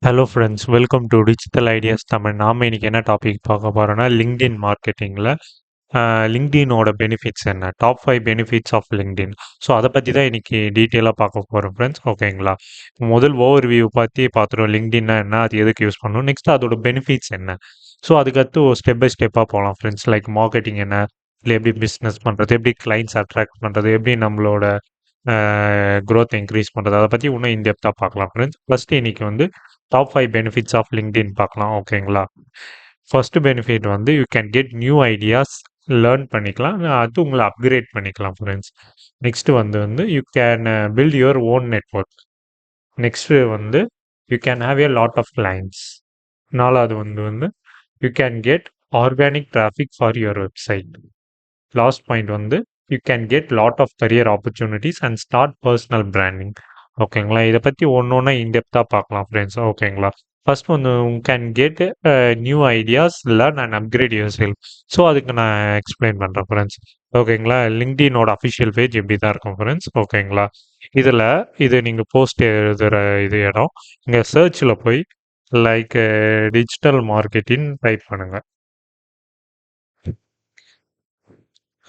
Hello friends, welcome to digital ideas Tamil. நாம இன்னைக்கு என்ன டாபிக் பார்க்க போறோம்னா, லிங்க்டின் மார்க்கெட்டிங்கில் லிங்க்டினோட பெனிஃபிட்ஸ் என்ன, top 5 benefits of LinkedIn. So அதை பற்றி தான் இன்னைக்கு டீட்டெயிலாக பார்க்க போகிறோம் ஃப்ரெண்ட்ஸ். ஓகேங்களா? முதல் ஓவர் வியூ பற்றி பார்த்துருவோம். லிங்க்டின்னா என்ன, அது எதுக்கு யூஸ் பண்ணணும், நெக்ஸ்ட் அதோட பெனிஃபிட்ஸ் என்ன. ஸோ அதுக்கடுத்து ஒரு ஸ்டெப் பை ஸ்டெப்பாக போகலாம் ஃப்ரெண்ட்ஸ். லைக் மார்க்கெட்டிங் என்ன, இல்லை எப்படி பிஸ்னஸ் பண்ணுறது, எப்படி கிளைண்ட்ஸ் அட்ராக்ட் பண்ணுறது, எப்படி நம்மளோட growth இன்க்ரீஸ் பண்ணுறது, அதை பற்றி இன்னும் இன்டெப்த்தாக பார்க்கலாம் ஃப்ரெண்ட்ஸ். ஃபஸ்ட்டு இன்னைக்கு வந்து டாப் 5 பெனிஃபிட்ஸ் ஆஃப் லிங்க்டின் பார்க்கலாம். ஓகேங்களா? ஃபர்ஸ்ட் பெனிஃபிட் வந்து you can get new ideas, learn பண்ணிக்கலாம், அது உங்களை அப்கிரேட் பண்ணிக்கலாம் ஃப்ரெண்ட்ஸ். நெக்ஸ்ட் வந்து you can build your own network. Next வந்து you can have a lot of clients. நாலாவது வந்து you can get organic traffic for your website. Last point வந்து you can get lot of career opportunities and start personal branding. ஓகேங்களா? இதை பற்றி ஒன்று ஒன்றா இன்டெப்த்தாக பார்க்கலாம் ஃப்ரெண்ட்ஸ். ஓகேங்களா? ஃபர்ஸ்ட் வந்து can get new ideas, learn and upgrade your self. So அதுக்கு நான் எக்ஸ்பிளைன் பண்ணுறேன் ஃப்ரெண்ட்ஸ். ஓகேங்களா? லிங்க்டினோட அஃபிஷியல் பேஜ் இப்படி தான் இருக்கும் ஃப்ரெண்ட்ஸ். ஓகேங்களா? இதில் இது நீங்கள் போஸ்ட் எழுதுகிற இது இடம். இங்கே சர்ச்சில் போய் லைக் டிஜிட்டல் மார்க்கெட்டிங் டைப் பண்ணுங்கள்.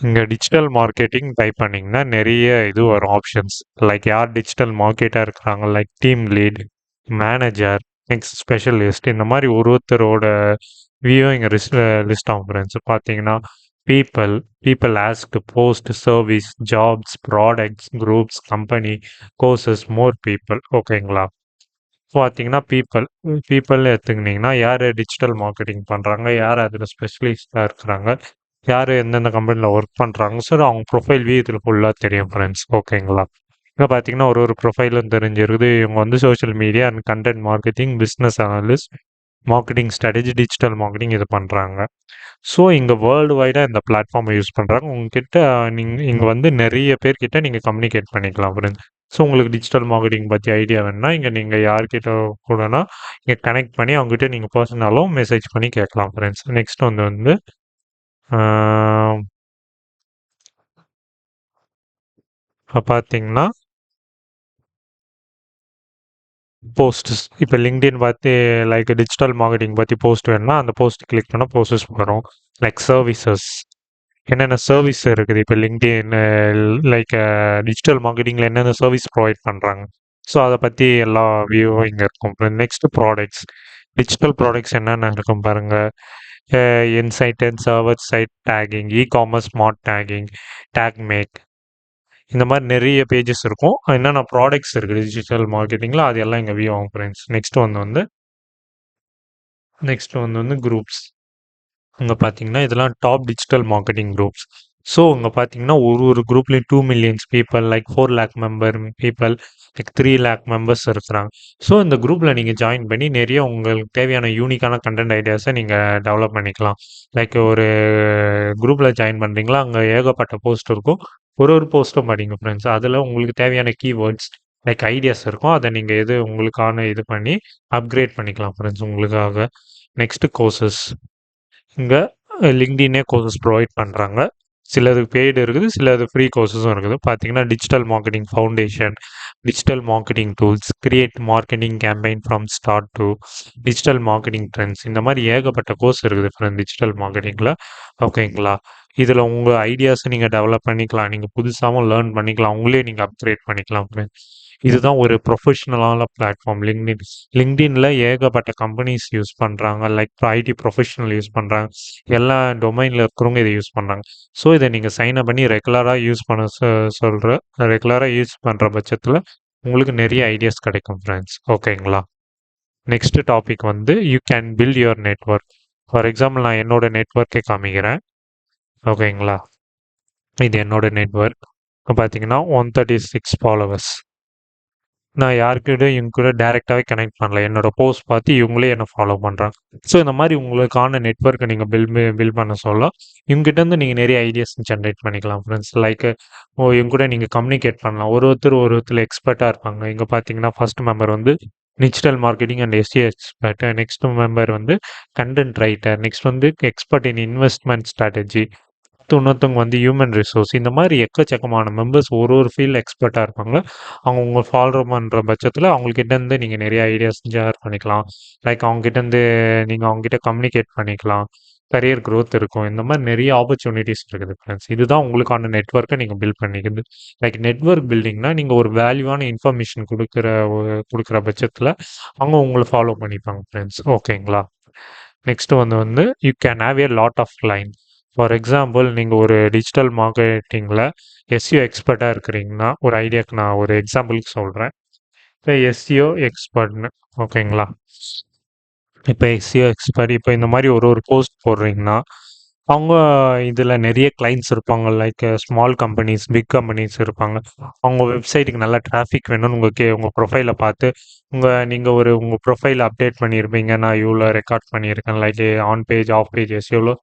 இங்கே டிஜிட்டல் மார்க்கெட்டிங் டைப் பண்ணிங்கன்னா நிறைய இது வரும் ஆப்ஷன்ஸ். லைக் யார் டிஜிட்டல் மார்க்கெட்டாக இருக்கிறாங்க, like team lead, manager, next specialist, இந்த மாதிரி ஒருத்தரோட வியூ இங்கே லிஸ்ட் ஆகும் ஃப்ரெண்ட்ஸ். பார்த்தீங்கன்னா people ask, post, service, jobs, products, groups, company, courses, more people. ஓகேங்களா? பார்த்தீங்கன்னா பீப்புள் எடுத்துக்கிட்டிங்கன்னா யார் டிஜிட்டல் மார்க்கெட்டிங் பண்ணுறாங்க, யார் அதில் ஸ்பெஷலிஸ்டாக இருக்கிறாங்க, யார் எந்தெந்த கம்பெனியில் ஒர்க் பண்ணுறாங்க. ஸோ அவங்க ப்ரொஃபைல் வியூ இதில் ஃபுல்லாக தெரியும் ஃப்ரெண்ட்ஸ். ஓகேங்களா? இப்போ பார்த்தீங்கன்னா ஒரு ப்ரொஃபைலும் தெரிஞ்சிருக்குது. இவங்க வந்து social media and content marketing, business analyst, marketing strategy, digital marketing இது பண்ணுறாங்க. ஸோ இங்கே வேர்ல்டு வைடாக இந்த பிளாட்ஃபார்மை யூஸ் பண்ணுறாங்க. உங்ககிட்ட இங்கே வந்து நிறைய பேர்கிட்ட நீங்கள் கம்யூனிகேட் பண்ணிக்கலாம் ஃப்ரெண்ட்ஸ். ஸோ உங்களுக்கு டிஜிட்டல் மார்க்கெட்டிங் பற்றி ஐடியா வேணுன்னா இங்கே நீங்கள் யார்கிட்ட கூடனா இங்கே கனெக்ட் பண்ணி அவங்ககிட்ட நீங்கள் பர்சனலாகவும் மெசேஜ் பண்ணி கேட்கலாம் ஃப்ரெண்ட்ஸ். நெக்ஸ்ட் வந்து இப்போ பார்த்தீங்கன்னா போஸ்ட்ஸ். இப்போ லிங்க்டின் பார்த்து லைக் டிஜிட்டல் மார்க்கெட்டிங் பற்றி போஸ்ட் வேணும்னா அந்த போஸ்ட் கிளிக் பண்ணால் போஸ்டஸ் வரும். லைக் சர்வீசஸ், என்னென்ன சர்வீஸ் இருக்குது இப்போ லிங்க்டின் லைக் டிஜிட்டல் மார்க்கெட்டிங்கில் என்னென்ன சர்வீஸ் ப்ரொவைட் பண்ணுறாங்க. ஸோ அதை பற்றி எல்லா வியூவும் இங்கே இருக்கும். நெக்ஸ்ட் ப்ராடக்ட்ஸ், டிஜிட்டல் ப்ராடக்ட்ஸ் என்னென்ன இருக்கும் பாருங்கள். Inside and server side tagging, e-commerce, smart tagging, tag make, இந்த மாதிரி நிறைய பேஜஸ் இருக்கும். என்னென்ன ப்ராடக்ட்ஸ் இருக்குது டிஜிட்டல் மார்க்கெட்டிங்கில் அது எல்லாம் இங்கே வியூ ஆகும் ஃப்ரெண்ட்ஸ். நெக்ஸ்ட் வந்து குரூப்ஸ். இங்கே பார்த்தீங்கன்னா இதெல்லாம் top digital marketing groups. So இங்கே பார்த்தீங்கன்னா ஒரு குரூப்லேயும் 2 millions people, like 4 lakh member people, like 3 lakh members இருக்கிறாங்க. ஸோ இந்த குரூப்பில் நீங்கள் ஜாயின் பண்ணி நிறைய உங்களுக்கு தேவையான யூனிக்கான கண்டென்ட் ஐடியாஸை நீங்கள் டெவலப் பண்ணிக்கலாம். லைக் ஒரு குரூப்பில் ஜாயின் பண்ணுறீங்களா, அங்கே ஏகப்பட்ட போஸ்ட் இருக்கும். ஒரு போஸ்ட்டும் படிங்க ஃப்ரெண்ட்ஸ். அதில் உங்களுக்கு தேவையான கீவேர்ட்ஸ் லைக் ஐடியாஸ் இருக்கும். அதை நீங்கள் எது உங்களுக்கான இது பண்ணி அப்கிரேட் பண்ணிக்கலாம் ஃப்ரெண்ட்ஸ் உங்களுக்காக. Next courses. இங்கே லிங்க்டினே கோர்சஸ் ப்ரொவைட் பண்ணுறாங்க. சிலது பெய்டு இருக்குது, சிலது ஃப்ரீ கோர்சஸும் இருக்குது. பார்த்தீங்கன்னா digital marketing foundation, digital marketing tools, create marketing campaign from start to digital marketing trends, இந்த மாதிரி ஏகப்பட்ட கோர்ஸ் இருக்குது ஃப்ரெண்ட் டிஜிட்டல் மார்க்கெட்டிங்கில். ஓகேங்களா? இதில் உங்கள் ஐடியாஸை நீங்கள் டெவலப் பண்ணிக்கலாம், நீங்கள் புதுசாகவும் லேர்ன் பண்ணிக்கலாம், உங்களே நீங்கள் அப்கிரேட் பண்ணிக்கலாம் ஃப்ரெண்ட்ஸ். இதுதான் ஒரு ப்ரொஃபஷனலான பிளாட்ஃபார்ம் லிங்க்டின். லிங்க்டின்ல ஏகப்பட்ட கம்பெனிஸ் யூஸ் பண்ணுறாங்க, லைக் ஐடி ப்ரொஃபஷனல் யூஸ் பண்ணுறாங்க, எல்லா டொமைனில் இருக்கிறவங்க இதை யூஸ் பண்ணுறாங்க. ஸோ இதை நீங்கள் சைன் அப் பண்ணி ரெகுலராக யூஸ் பண்ண ரெகுலராக யூஸ் பண்ணுற பட்சத்தில் உங்களுக்கு நிறைய ஐடியாஸ் கிடைக்கும் ஃப்ரெண்ட்ஸ். ஓகேங்களா? நெக்ஸ்ட் டாபிக் வந்து you can build your network. For example நான் என்னோட நெட்ஒர்க்கை காமிக்கிறேன். ஓகேங்களா? இது என்னோட நெட்ஒர்க். இப்போ பார்த்தீங்கன்னா 136 ஃபாலோவர்ஸ். நான் யாருக்கிட்டையும் இவங்க கூட டேரெக்டாகவே கனெக்ட் பண்ணல. என்னோட போஸ்ட் பார்த்து இவங்களே என்னை ஃபாலோ பண்ணுறாங்க. ஸோ இந்த மாதிரி உங்களுக்கான நெட்ஒர்க்கை நீங்கள் பில்ட் பண்ண சொல்லலாம். இவங்ககிட்டேருந்து நீங்கள் நிறைய ஐடியாஸ் ஜென்ரேட் பண்ணிக்கலாம் ஃப்ரெண்ட்ஸ். லைக் இவங்க கூட நீங்கள் கம்யூனிகேட் பண்ணலாம். ஒருத்தர் எக்ஸ்பர்ட்டாக இருப்பாங்க. இங்கே பார்த்தீங்கன்னா ஃபர்ஸ்ட் மெம்பர் வந்து digital marketing and SEO expert. Next member வந்து கண்டென்ட் ரைட்டர். நெக்ஸ்ட் வந்து எக்ஸ்பர்ட் இன் இன்வெஸ்ட்மெண்ட் ஸ்ட்ராட்டஜி. அடுத்து இன்னொருத்தவங்க வந்து ஹியூமன் ரிசோர்ஸ். இந்த மாரி எக்கச்சக்கமான மெம்பர்ஸ் ஒரு ஒரு ஃபீல்ட்ல எக்ஸ்பர்ட்டா இருப்பாங்க. அவங்க உங்கள ஃபாலோ பண்ற பட்சத்தில அவங்ககிட்டருந்து நீங்க நெறைய ஐடியாஸ் ஷேர் பண்ணிக்கலாம். லைக் அவங்ககிட்டருந்து நீங்க அவங்ககிட்ட கம்யூனிகேட் பண்ணிக்கலாம். கரியர் குரோத் இருக்கும். இந்த மாரி நெறைய ஆப்பர்ச்சுனிட்டீஸ் இருக்குது ஃப்ரெண்ட்ஸ். இதுதான் உங்களுக்கான நெட்வொர்க்க நீங்க பில்ட் பண்ணிக்கிறது. லைக் நெட்வொர்க் பில்டிங்னா, நீங்க ஒரு வேல்யூவான இன்ஃபர்மேஷன் குடுக்குற பட்சத்தில அவங்க உங்கள ஃபாலோ பண்ணிப்பாங்க ஃப்ரெண்ட்ஸ். ஓகேங்களா? நெக்ஸ்ட் வந்து you can have a lot of client. For example நீங்க ஒரு டிஜிட்டல் மார்க்கெட்டிங்ல எஸ்இஓ எக்ஸ்பர்ட்டா இருக்கிறீங்கன்னா, ஒரு ஐடியாக்கு நான் ஒரு எக்ஸாம்பிளுக்கு சொல்றேன். இப்ப எஸ்இஓ எக்ஸ்பர்ட்ன்னு ஓகேங்களா? இப்ப எஸ்இஓ எக்ஸ்பர்ட் இப்ப இந்த மாரி ஒரு ஒரு போஸ்ட் போடுறீங்கன்னா, அவங்க இதுல நெறைய கிளையண்ட்ஸ் இருப்பாங்க. Like small companies, big companies இருப்பாங்க. அவங்க வெப்சைட்டுக்கு நல்ல டிராஃபிக் வேணும்னு உங்க ப்ரொஃபைல பார்த்து, உங்க ப்ரொஃபைல அப்டேட் பண்ணியிருப்பீங்க. நான் இவ்வளோ ரெக்கார்ட் பண்ணியிருக்கேன். Like on page, off page எஸ்இஓல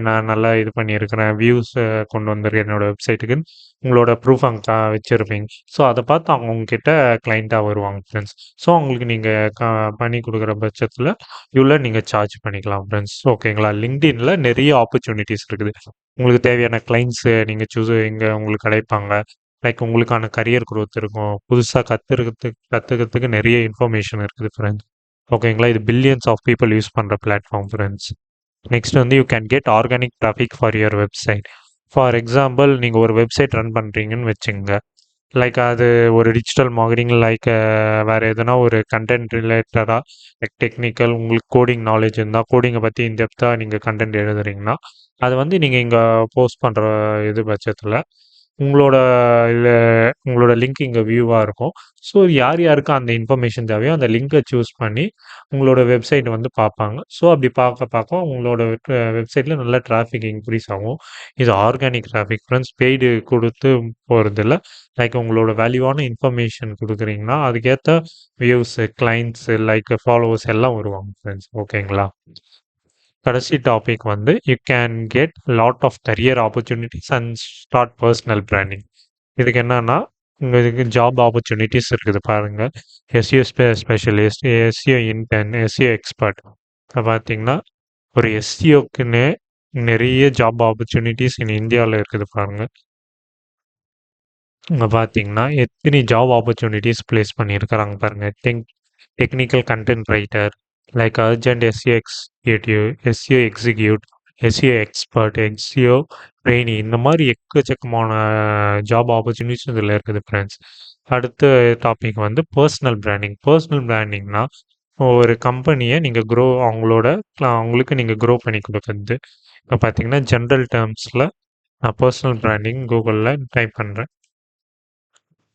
நான் நல்லா இது பண்ணியிருக்கிறேன். வியூஸ் கொண்டு வந்திருக்கேன் என்னோட வெப்சைட்டுக்குன்னு உங்களோட ப்ரூஃப் அங்க வச்சிருப்பீங்க. ஸோ அத பார்த்து அவங்க உங்ககிட்ட கிளையண்ட்டா வருவாங்க ஃப்ரெண்ட்ஸ். ஸோ அவங்களுக்கு நீங்க க பண்ணி குடுக்குற பட்சத்தில இவ்வளோ நீங்க சார்ஜ் பண்ணிக்கலாம் ஃப்ரெண்ட்ஸ். ஓகேங்களா? LinkedInல நெறைய ஆப்பர்ச்சுனிட்டீஸ் இருக்குது. உங்களுக்கு தேவையான கிளையண்ட்ஸு நீங்க இங்க உங்களுக்கு கிடைப்பாங்க. லைக் உங்களுக்கான கரியர் குரோத் இருக்கும். புதுசா கத்துக்கிறதுக்கு நெறைய இன்ஃபர்மேஷன் இருக்குது ஃப்ரெண்ட்ஸ். ஓகேங்களா? இது பில்லியன்ஸ் ஆஃப் பீப்பிள் யூஸ் பண்ற பிளாட்ஃபார்ம் ஃப்ரெண்ட்ஸ். நெக்ஸ்ட் வந்து you can get organic traffic for your website. For example நீங்க ஒரு வெப்சைட் ரன் பண்றீங்கன்னு வச்சுக்கங்க. லைக் அது ஒரு டிஜிட்டல் மார்க்கெட்டிங் லைக் வேற எதனா ஒரு கண்டென்ட் ரிலேட்டடா லைக் டெக்னிக்கல் உங்களுக்கு கோடிங் நாலேஜ் இருந்தா கோடிங்கை பத்தி இன்டெப்தா நீங்க கண்டென்ட் எழுதுறீங்கன்னா, அது வந்து நீங்க இங்க போஸ்ட் பண்ற பட்சத்துல உங்களோட இல்ல உங்களோட லிங்க் இங்க வியூவா இருக்கும். ஸோ யார் யாருக்கு அந்த இன்ஃபர்மேஷன் தேவையோ அந்த லிங்கை சூஸ் பண்ணி உங்களோட வெப்சைட் வந்து பார்ப்பாங்க. ஸோ அப்படி பார்க்க பார்க்க உங்களோட வெப்சைட்ல நல்ல டிராஃபிக் இன்க்ரீஸ் ஆகும். இது ஆர்கானிக் டிராஃபிக் ஃப்ரெண்ட்ஸ். பெய்டு கொடுத்து போறதில்ல. லைக் உங்களோட வேல்யூவான இன்ஃபர்மேஷன் குடுக்குறீங்கன்னா, அதுக்கேத்த வியூஸ், கிளையண்ட்ஸ், லைக் ஃபாலோவர்ஸ் எல்லாம் வருவாங்க ஃப்ரெண்ட்ஸ். ஓகேங்களா? கடைசி டாபிக் வந்து you can get lot of career opportunities and start personal branding. இதுக்கு என்னன்னா, இதுக்கு ஜாப் ஆப்பர்ச்சுனிட்டீஸ் இருக்குது பாருங்க. SEO specialist, SEO intern, SEO expert. இப்ப பார்த்தீங்கன்னா, ஒரு எஸ்இஓக்குன்னே நெறைய ஜாப் ஆப்பர்ச்சுனிட்டீஸ் இந்தியால இருக்குது பாருங்க. இங்க பார்த்தீங்கன்னா, எத்தனை ஜாப் ஆப்பர்ச்சுனிட்டீஸ் பிளேஸ் பண்ணியிருக்கிறாங்க பாருங்க. Technical content writer, like urgent SEO executive, SEO execute, SEO expert, SEO trainee இந்த மாரி எக்கச்சக்கமான ஜாப் ஆப்பர்ச்சுனிட்டீஸ் இதில இருக்குது ஃப்ரெண்ட்ஸ். அடுத்த டாபிக் வந்து பர்சனல் பிராண்டிங். பர்சனல் பிராண்டிங்னா, ஒரு கம்பெனிய நீங்க அவங்களுக்கு நீங்க குரோ பண்ணி குடுக்குறது. இப்ப பார்த்தீங்கன்னா, ஜெனரல் டெர்ம்ஸ்ல நான் பர்சனல் பிராண்டிங் கூகுள்ல டைப் பண்றேன்.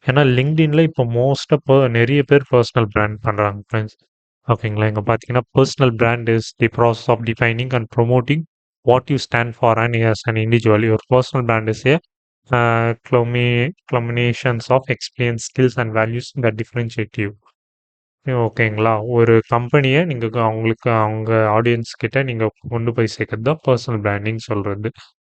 ஏன்னா லிங்க்டின்ல இப்போ நெறைய பேர் பர்சனல் பிராண்ட் பண்றாங்க ஃப்ரெண்ட்ஸ். ஓகேங்களா? இங்க பார்த்தீங்கன்னா, personal brand is the process of defining and promoting what you stand for as an individual. Your personal brand is a culminations of experience, skills and values that differentiate you. ஓகேங்களா? ஒரு கம்பெனிய நீங்க அவங்க audience கிட்ட நீங்க கொண்டு போய் சேர்க்கிறது தான் பர்சனல் பிராண்டிங் சொல்றது.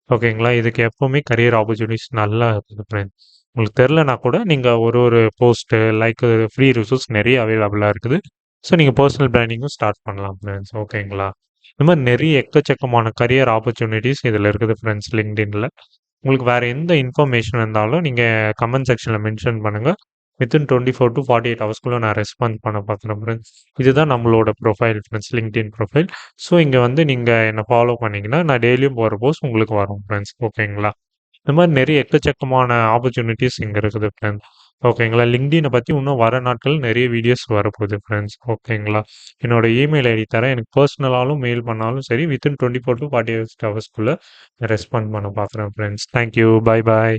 ஓகேங்களா? இதுக்கு எப்பவுமே கரியர் ஆப்பர்ச்சுனிட்டீஸ் நல்லா இருக்குது ஃப்ரெண்ட்ஸ். உங்களுக்கு தெரிலனா கூட நீங்க ஒரு ஒரு போஸ்ட்டு, லைக் ஃப்ரீ ரிசோர்ஸ் நெறைய அவைலபிளா இருக்குது. ஸோ நீங்க பர்சனல் பிராண்டிங்கும் ஸ்டார்ட் பண்ணலாம் ஃப்ரெண்ட்ஸ். ஓகேங்களா? இந்த மாரி நெறைய எக்கச்சக்கமான கரியர் ஆப்பர்ச்சுனிட்டீஸ் இதில இருக்குது ஃப்ரெண்ட்ஸ் லிங்க்டின்ல. உங்களுக்கு வேற எந்த இன்ஃபர்மேஷன் இருந்தாலும் நீங்க கமெண்ட் செக்ஷன்ல மென்ஷன் பண்ணுங்க. வித்தின் 24 டூ 48 ஹவர்ஸ்க்குள்ள நான் ரெஸ்பாண்ட் பண்ண பார்க்குறேன் ஃப்ரெண்ட்ஸ். இதுதான் நம்மளோட profile friends. LinkedIn profile. So இங்க வந்து நீங்க என்ன ஃபாலோ பண்ணீங்கன்னா, நான் டெய்லியும் போடுற போஸ்ட் உங்களுக்கு வரும் ஃப்ரெண்ட்ஸ். ஓகேங்களா? இந்த மாரி நெறைய எக்கச்சக்கமான ஆப்பர்ச்சுனிட்டீஸ் இங்க இருக்குது ஃப்ரெண்ட்ஸ். ஓகேங்களா? லிங்க்டின பத்தி இன்னும் வர நாட்கள் நெறைய வீடியோஸ் வரப்போகுது ஃப்ரெண்ட்ஸ். ஓகேங்களா? என்னோட இமெயில் ஐடி தரேன். எனக்கு பர்சனலாலும் மெயில் பண்ணாலும் சரி, வித்தின் 24 டூ 48 ஹவர்ஸ்க்குள்ள ரெஸ்பாண்ட் பண்ண பார்க்குறேன் friends. Thank you. Bye bye.